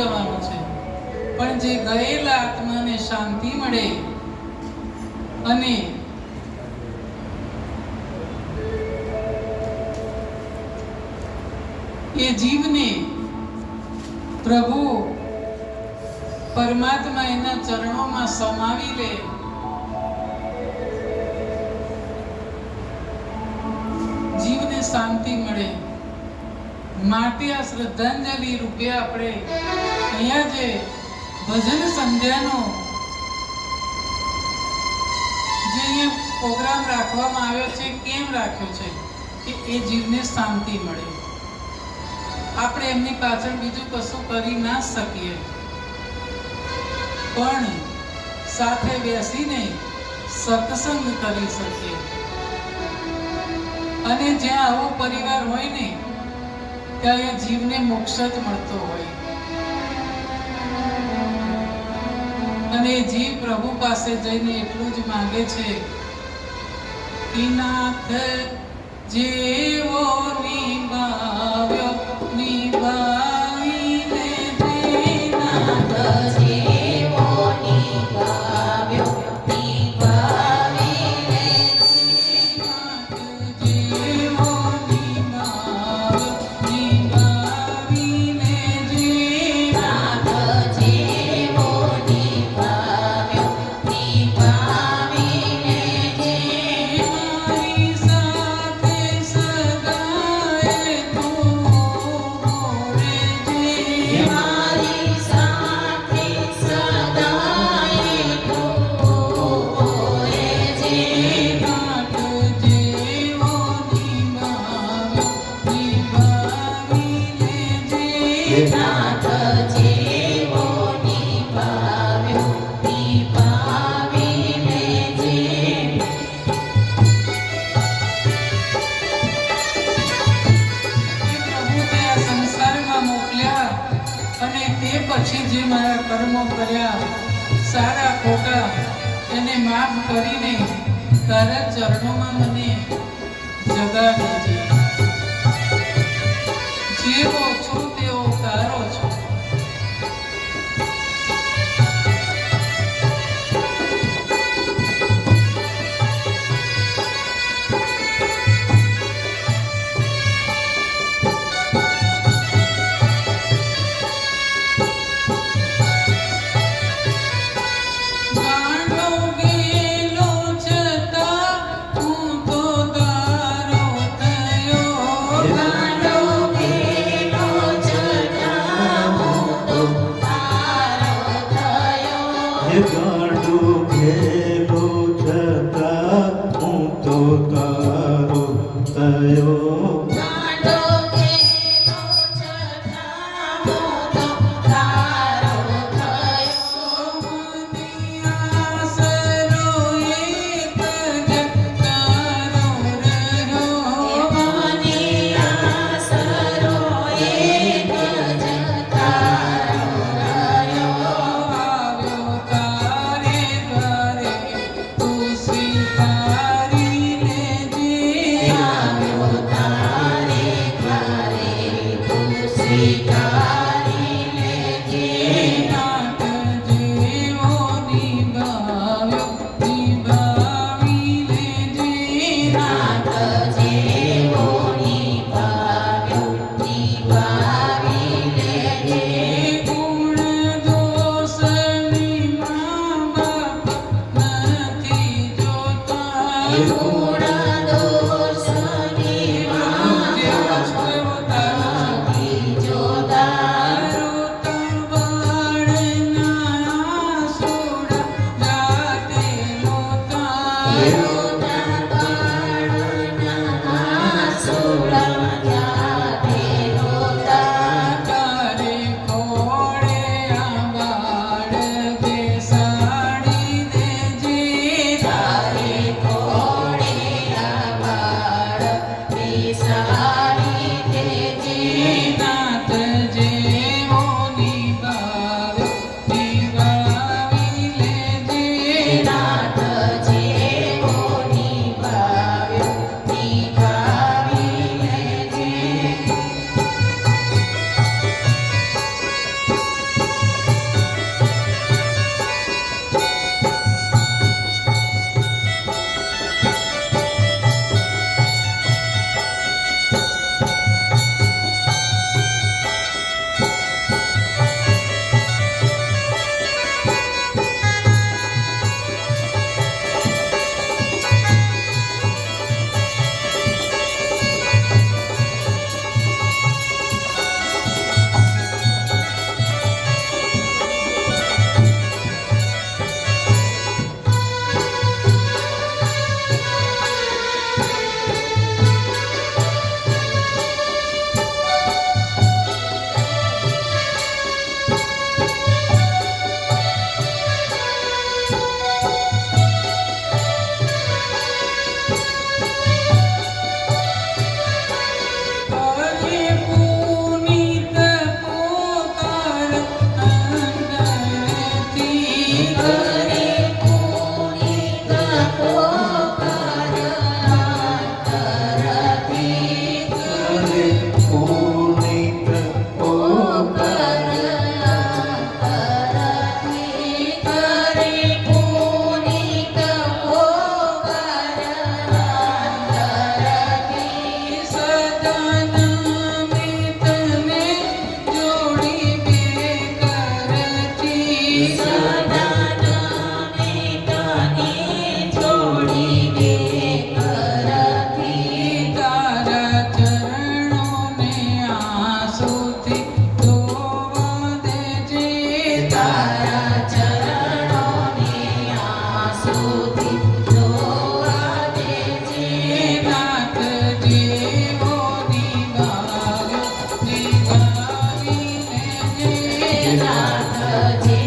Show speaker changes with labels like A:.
A: જવાનું છે, પણ જે ગયેલા આત્માને શાંતિ મળે અને એ જીવને પ્રભુ પરમાત્મા એના ચરણોમાં સમાવી લે, જીવને શાંતિ મળે. માટે આ શ્રદ્ધાંજલિ રૂપે આપણે અહીંયા જે ભજન સંધ્યાનો જે અહીંયા પ્રોગ્રામ રાખવામાં આવ્યો છે, કેમ રાખ્યો છે કે એ જીવને શાંતિ મળે. આપણે એમની પાછળ બીજું કશું કરી ના શકીએ, પણ સાથે બેસીને સત્સંગ કરી શકીએ. અને જ્યાં આવો પરિવાર હોય ને ત્યાં જીવને મોક્ષ જ મળતો હોય. અને જીવ પ્રભુ પાસે જઈને એટલું જ માંગે છે કે નાથ જેવો નિભાવ્યો નિભાવીને દે, નાથ જેવો નિભાવ્યો નિભાવીને દે, નાથ જેવો નિભાવ્યો નિભાવીને દે, નાથ જેવો નિભાવ્યો નિભાવીને દે. મારી સાથે સદાય તું રહેજે, મારી સાથે સદાય તું રહેજે, નાથ જેવો નિભાવ્યો નિભાવીને દે, નાથ જેવો નિભાવ્યો નિભાવીને દે. પ્રભુને આ સંસારમાં મોકલ્યા અને તે પછી જે મારા કર્મો કર્યા સારા ખોટા એને માફ કરીને તારા ચરણોમાં મને જગાડજે. જેવો છું તેવો તારો છું. ગાંડો ગેલો છતાં હું તો તારો થયો, ગાંડો ગેલો
B: તારા ચરણોની આંસુથી ધોવા દેજે.
A: નાથ જેવો નિભાવ્યો નિભાવીને જે
B: નાથ જે